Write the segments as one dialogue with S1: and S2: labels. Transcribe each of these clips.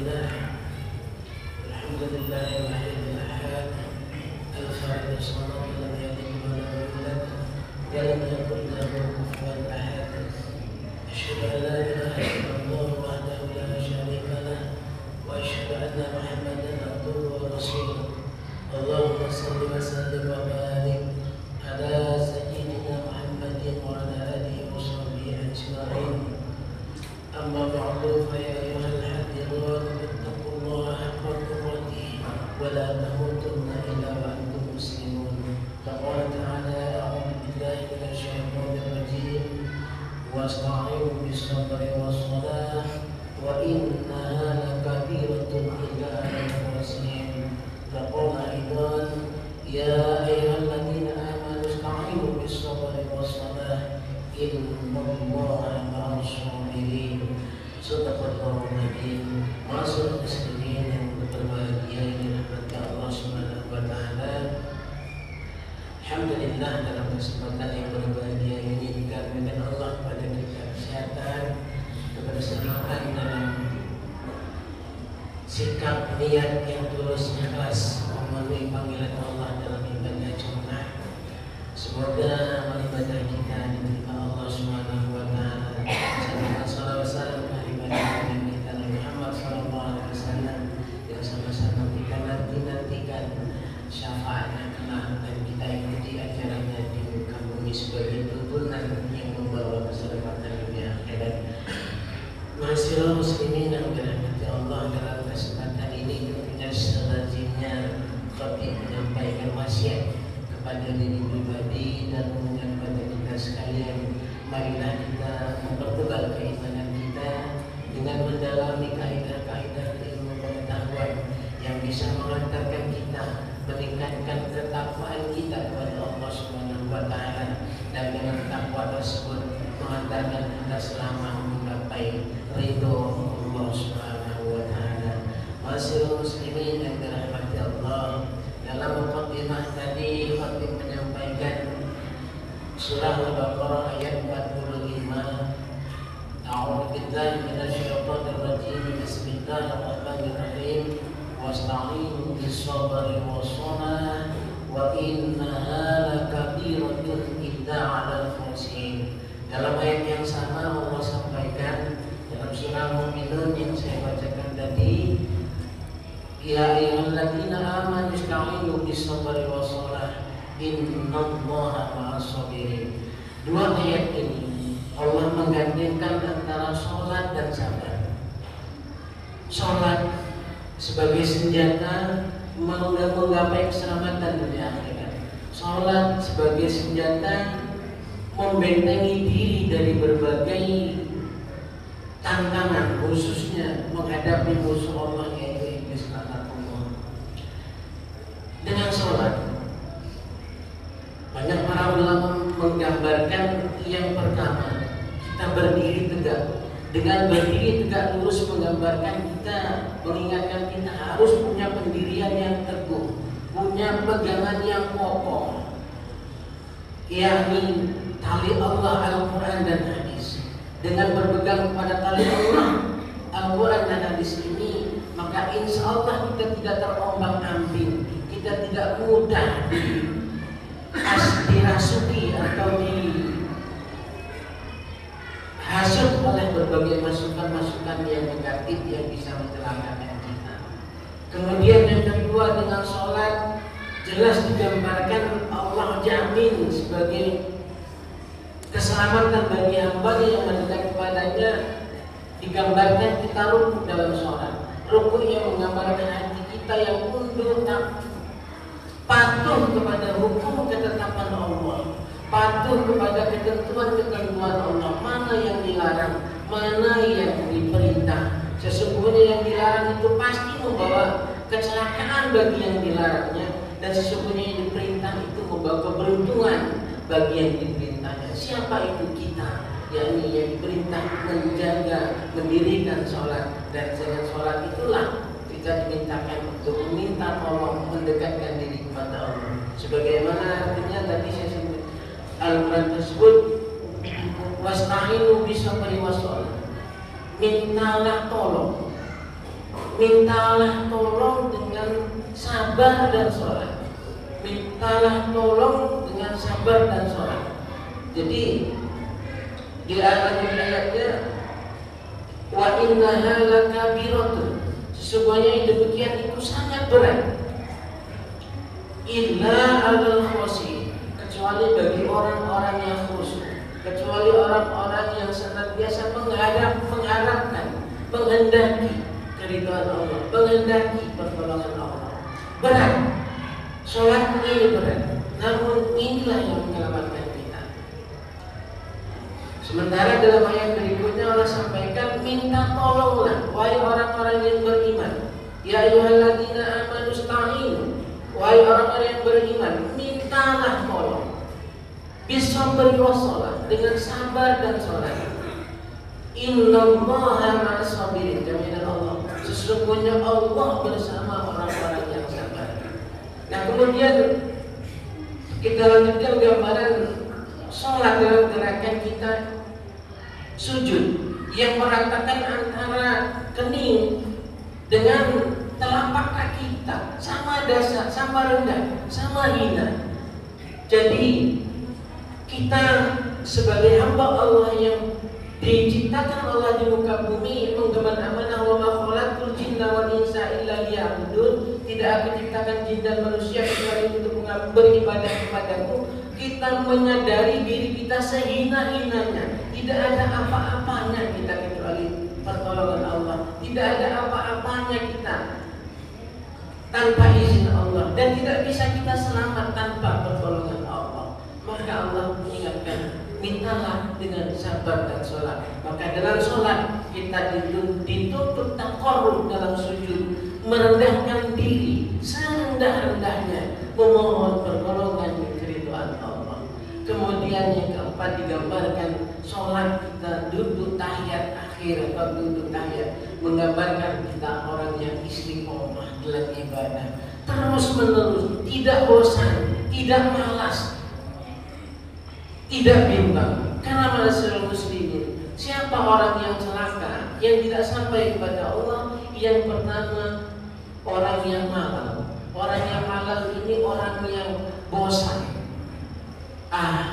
S1: لله الحمد لله الواحد الأحد الفرد الصمد الذي يلد ولم يولد ولم يكن له كفوا أحد أشهد أن لا إله إلا الله وحده لا شريك له وأشهد أن محمدا عبده ورسوله اللهم صل وسلم وبارك على سيدنا محمد وعلى آله وصحبه أجمعين أما بعد فيا أيها الحاضرون اتقوا الله حق تقاته ولا تموتن إلا وأنتم مسلمون فقال تعالى أعوذ بالله من الشيطان الرجيم واستعينوا بالصبر والصلاة وإنها لكبيرة إلا على الخاسرين فقال أيضا يا أيها الذين آمنوا استعينوا بالصبر والصلاة إن الله مع الصابرين. Sadaqallahu al-azim. Ma'asyiral muslimin yang berbahagia yang dirahmati Allah Subhanahu wa taala. Alhamdulillah dalam kesempatan yang berbahagia ini dikarenakan Allah pada kita kesehatan, kebersamaan dalam sikap niat yang tulus ikhlas memenuhi panggilan Allah dalam ibadah Jumat. Semoga ibadah kita diterima Allah Subhanahu wa taala. Salawat salam kepada kita Muhammad sallallahu alaihi wasallam yang sama-sama kita nantikan syafaatnya kelak dan kita ikuti acaranya di muka bumi sebagai tuntunan yang membawa keselamatan dunia akhirat. Ma'asyiral muslimin yang dirahmati Allah, dalam kesempatan ini tentunya selazimnya khatib menyampaikan wasiat kepada diri pribadi dan umumnya kepada kita sekalian. Marilah kita mempertebal keimanan kita dengan mendalami kaidah-kaidah ilmu pengetahuan yang bisa mengantarkan kita meningkatkan ketakwaan kita kepada Allah Subhanahu wa taala, dan dengan takwa tersebut mengantarkan kita selama menggapai ridho Allah Subhanahu wa taala. Ma'asyiral muslimin yang dirahmati Allah, dalam mukadimah tadi khatib menyampaikan surah Al-Baqarah ayat 45. A'udzu billahi minasyaitonir rajim. Bismillahirrahmanirrahim. Wasta'inu bis-sabri was-salah wa innaha lakabiratun illa 'alal khashiyin. Dalam ayat yang sama Allah sampaikan dalam surah Mu'minun yang saya bacakan tadi, ya ayyuhalladzina amanu ista'inu bis-sabri was-salah innallaha ma'as-sabirin. Dua ayat ini Allah menggandengkan antara sholat dan sabar. Sholat sebagai senjata menggapai keselamatan dunia akhirat. Sholat sebagai senjata membentengi diri dari berbagai tantangan, khususnya menghadapi musuh Allah yaitu iblis laknatullah. Dengan sholat, banyak para ulama menggambarkan yang pertama, kita berdiri tegak. Dengan berdiri tegak lurus menggambarkan kita, mengingatkan kita harus punya pendirian yang teguh, punya pegangan yang kokoh, yakni tali Allah, Al-Quran dan hadis. Dengan berpegang kepada tali Allah, Al-Quran dan hadis ini, maka insya Allah kita tidak terombang-ambing, kita tidak mudah dirasuki atau dihasut oleh berbagai masukan-masukan yang negatif yang bisa mencelakakan kita. Kemudian yang kedua, dengan sholat jelas digambarkan Allah jamin sebagai keselamatan bagi hamba yang mendekat kepadanya. Digambarkan kita rukuk dalam sholat. Rukuk yang menggambarkan hati kita yang tunduk patuh kepada hukum ketetapan Allah, patuh kepada ketentuan-ketentuan Allah, mana yang dilarang, mana yang diperintah. Sesungguhnya yang dilarang itu pasti membawa kecelakaan bagi yang dilarangnya, dan sesungguhnya yang diperintah itu membawa keberuntungan bagi yang diperintahnya. Siapa itu kita? Yakni yang diperintah menjaga, mendirikan sholat, dan dengan sholat itulah kita dimintakan untuk meminta tolong, mendekatkan diri kepada Allah. Sebagaimana artinya tadi saya sebut Al-Quran tersebut, wasta'inu bis-sabri was-salah. Mintalah tolong mintalah tolong dengan sabar dan sholat. Mintalah tolong dengan sabar dan sholat. Jadi di ayatnya wa innaha lakabiratun, sesungguhnya yang demikian itu sangat berat. Illa alal khosyin, kecuali bagi orang-orang yang khusyuk, kecuali orang-orang yang senantiasa mengharapkan, menghendaki keridhaan Allah, menghendaki pertolongan Allah. Berat, sholat ini berat, namun inilah yang menyelamatkan kita. Sementara dalam ayat berikutnya Allah sampaikan, minta tolonglah wahai orang-orang yang beriman. Ya ayyuhalladzina amanu ista'inu, wahai orang-orang yang beriman, mintalah tolong. Bisabri wassalah, dengan sabar dan sholat. Innallaha ma'as sabirin, jaminan Allah, sesungguhnya Allah bersama orang-orang yang sabar. Nah, kemudian kita lanjutkan gambaran sholat dalam gerakan kita sujud yang meratakan antara kening dengan telapak kaki kita, sama dasar, sama rendah, sama hina. Jadi kita sebagai hamba Allah yang diciptakan Allah di muka bumi, menggemban amanah, wa ma khalaqtul jinna wal insa illa liya'budun, tidak aku ciptakan jin dan manusia kecuali untuk beribadah kepadaku. Kita menyadari diri kita sehina-hinanya, tidak ada apa-apanya kita kecuali pertolongan Allah, tidak ada apa-apanya kita tanpa izin Allah, dan tidak bisa kita selamat tanpa pertolongan Allah. Maka Allah mengingatkan, mintalah dengan sabar dan sholat. Maka dalam sholat kita dituntut taqarrub dalam sujud, merendahkan diri serendah-rendahnya, memohon pertolongan dan keridhaan Allah. Kemudian yang keempat digambarkan sholat kita duduk tahiyat akhir atau duduk tahiyat, menggambarkan kita orang yang istiqomah dalam ibadah, terus menerus, tidak bosan, tidak malas, tidak bimbang. Karena masyarakat muslimin, siapa orang yang celaka, yang tidak sampai kepada Allah? Yang pertama, orang yang malam. Orang yang malam ini orang yang bosan.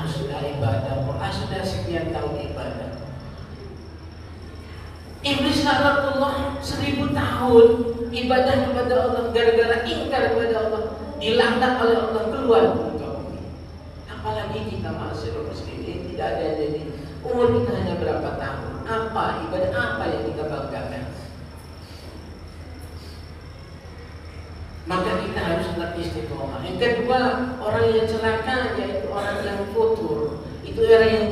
S1: Sudah ibadah, sudah sekian tahun ibadah. Iblis laknatullah 1000 tahun ibadah kepada Allah, gara-gara ingkar kepada Allah, dilaknat oleh Allah, keluar muka bumi. Apalagi kita masyarakat muslimin, tidak ada jadi umur kita hanya berapa tahun, apa ibadah apa yang kita banggakan? Maka kita harus tetap istiqomah. Yang kedua, orang yang celaka yaitu orang yang futur, itu orang yang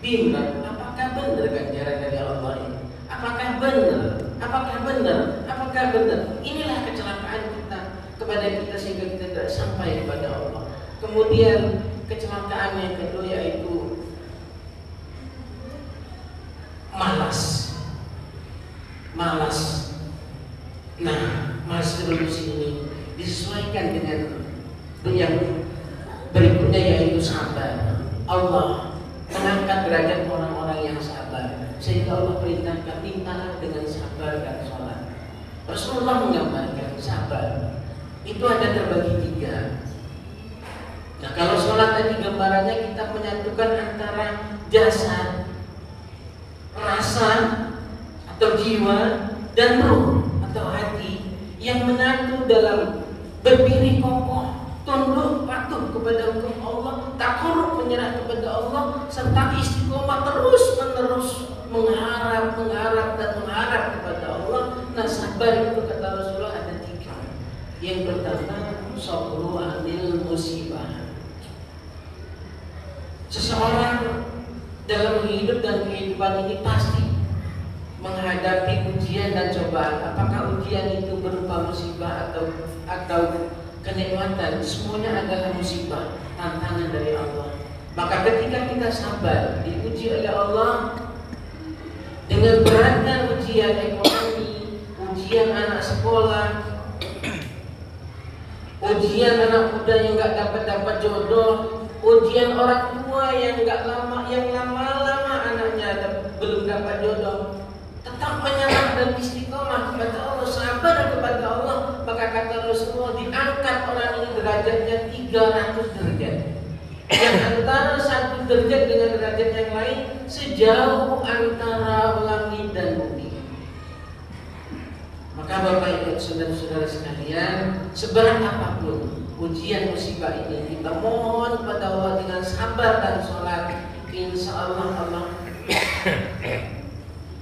S1: bimbang. Apakah benar ganjaran dari Allah ini? Apakah benar? Apakah benar? Apakah benar? Inilah kecelakaan kita kepada kita sehingga kita tidak sampai kepada Allah. Kemudian kecelakaan yang kedua yaitu malas. Nah, malas ini disesuaikan dengan yang berikutnya yaitu sabar. Allah mengangkat derajat orang-orang yang sabar, sehingga Allah perintahkan mintalah dengan sabar dan sholat. Rasulullah menggambarkan sabar itu ada terbagi 3. Nah, kalau sholat tadi gambarannya kita menyatukan antara jasad, rasa atau jiwa dan ruh atau hati yang menyatu dalam berdiri kokoh, tunduk patuh kepada hukum Allah, takarrub menyerah kepada Allah, serta istiqomah terus menerus mengharap kepada Allah. Nah, sabar itu kata Rasulullah ada 3. Yang pertama, sabru anil musibah. Seseorang dalam hidup dan kehidupan ini pasti menghadapi ujian dan cobaan. Apakah ujian itu berupa musibah atau kenikmatan? Semuanya adalah musibah, tantangan dari Allah. Maka ketika kita sabar, diuji oleh Allah dengan beratnya ujian ekonomi, ujian anak sekolah, ujian anak muda yang nggak dapat jodoh, ujian orang tua yang lama-lama anaknya belum dapat jodoh, tetap menyerah dan istiqomah kepada Allah derajatnya 300 derajat. Yang antara satu derajat dengan derajat yang lain sejauh antara langit dan bumi. Maka Bapak Ibu saudara-saudara sekalian, seberat apapun ujian musibah ini, kita mohon kepada Allah dengan sabar dan sholat. Insya Allah Allah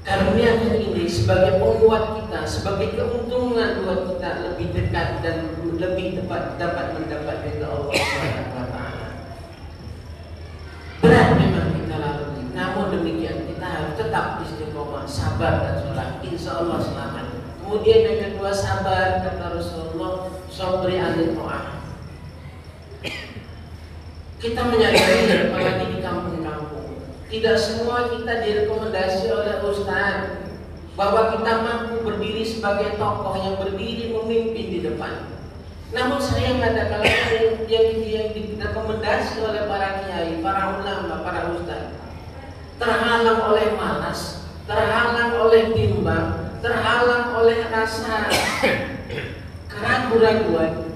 S1: karuniakan ini sebagai penguat kita, sebagai keuntungan buat kita lebih dekat dan lebih tepat dapat mendapat ridha Allah Subhanahu wa taala. Berat memang kita lalui, namun demikian kita harus tetap istiqomah, sabar dan sholat. Insya Allah selamat. Kemudian yang kedua, sabar, kata Rasulullah, sabri alil ta'ah. Kita menyadari apalagi di kampung-kampung, tidak semua kita direkomendasi oleh ustaz bahwa kita mampu berdiri sebagai tokoh yang berdiri memimpin di depan. Namun sayang ada kalanya yang direkomendasi oleh para kiai, para ulama, para ustaz terhalang oleh malas, terhalang oleh bimbang, terhalang oleh rasa keraguan-raguan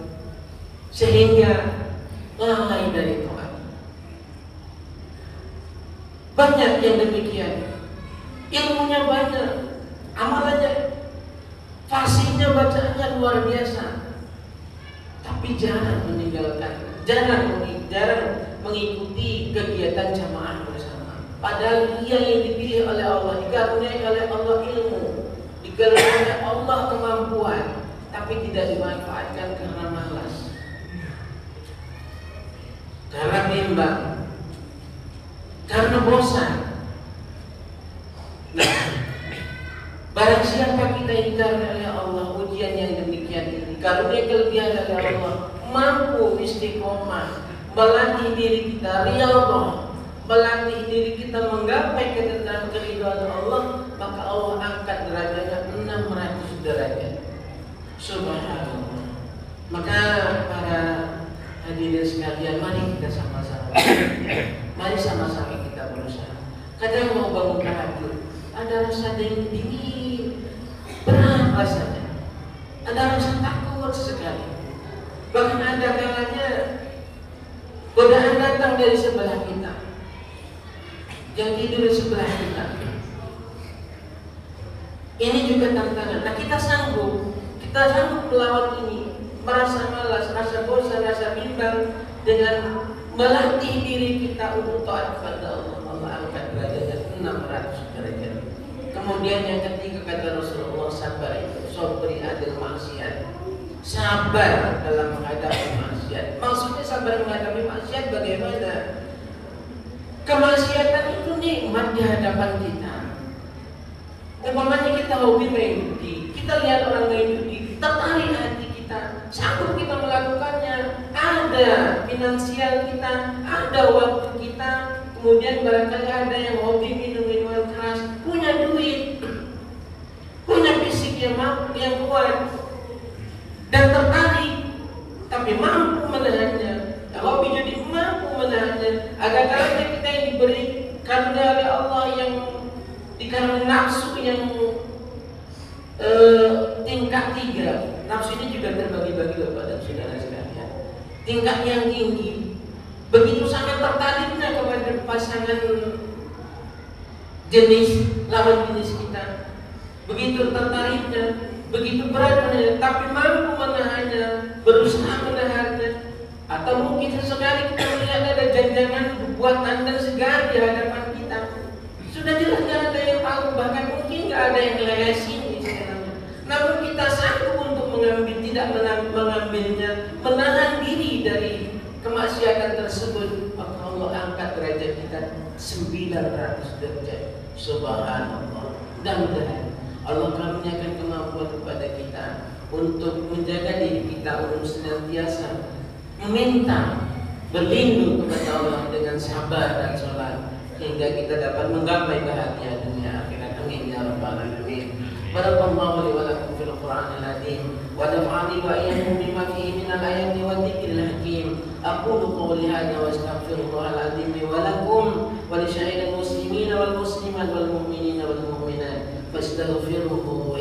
S1: sehingga lalai dari Tuhan. Banyak yang demikian, ilmunya banyak, amalannya, fasihnya, bacaannya luar biasa, tapi jarang meninggalkan, jarang mengikuti kegiatan jamaah bersama. Padahal ia yang dipilih oleh Allah, dikaruniai oleh Allah ilmu, dikaruniai oleh Allah kemampuan, tapi tidak dimanfaatkan karena malas, karena bimbang, karena bosan. Nah, barang siapa kita yang dikaruniai oleh Allah ujian yang demikian ini, karunia kelebihan dari Allah, mampu istiqomah, melatih diri kita riyadhah, melatih diri kita menggapai keridhaan Allah, maka Allah angkat derajatnya 600 derajat. Subhanallah. Maka para hadirin sekalian, mari kita sama-sama, mari sama-sama kita berusaha. Kadang mau bangun tahajud, ada rasa dingin, berat rasanya, ada rasa takut sekali. Bahkan ada kalanya godaan datang dari sebelah kita, yang tidur di sebelah kita. Ini juga tantangan. Nah, kita sanggup melawan ini, merasa malas, rasa bosan, rasa bimbang, dengan melatih diri kita untuk taat kepada Allah. Allah angkat derajatnya 600 derajat. Kemudian yang ketiga kata Rasulullah, sabar itu sabri adil maksiat. Sabar dalam menghadapi maksiat. Maksudnya sabar menghadapi maksiat bagaimana? Kemaksiatan itu nikmat di hadapan kita. Umpamanya kita hobi main judi, kita lihat orang main judi, tertarik hati kita, sanggup kita melakukannya. Ada finansial kita, ada waktu kita. Kemudian barangkali ada yang hobi minum minuman keras, punya duit, punya fisik yang kuat, dan tertarik, tapi mampu menahannya. Hobi jadi mampu menahannya. Ada kalanya kita yang diberi karunia oleh Allah yang dikaruniai nafsu yang tingkat 3. Nafsu ini juga terbagi-bagi kepada saudara sekalian. Tingkat yang tinggi, begitu sangat tertariknya kepada pasangan jenis lawan jenis kita, begitu tertariknya, begitu beratnya, tapi mampu menahannya, berusaha menahannya. Atau mungkin sesekali kita melihat ada janjangan buatan dan segar di hadapan kita, sudah jelas tidak ada yang tahu, bahkan mungkin tidak ada yang ngelesin istilahnya. Namun kita sanggup untuk mengambil, tidak mengambilnya, menahan diri dari kemaksiatan tersebut, maka Allah angkat derajat kita 900 derajat. Subhanallah. Mudah-mudahan Allah karuniakan kemampuan kepada kita untuk menjaga diri kita untuk senantiasa meminta berlindung kepada Allah dengan sabar dan sholat, hingga kita dapat menggapai bahagia dunia akhirat. Amin ya rabbal alamin. Barakallahu li wa lakum fil Qur'anil azim wa nafa'ani wa iyyakum bima fihi minal ayati wa dzikril hakim. Aqulu qawli hadza wa astaghfirullahal azim li wa lakum wa li sa'iril muslimin wal muslimat wal mu'minin wal mu'minat fastaghfiruhu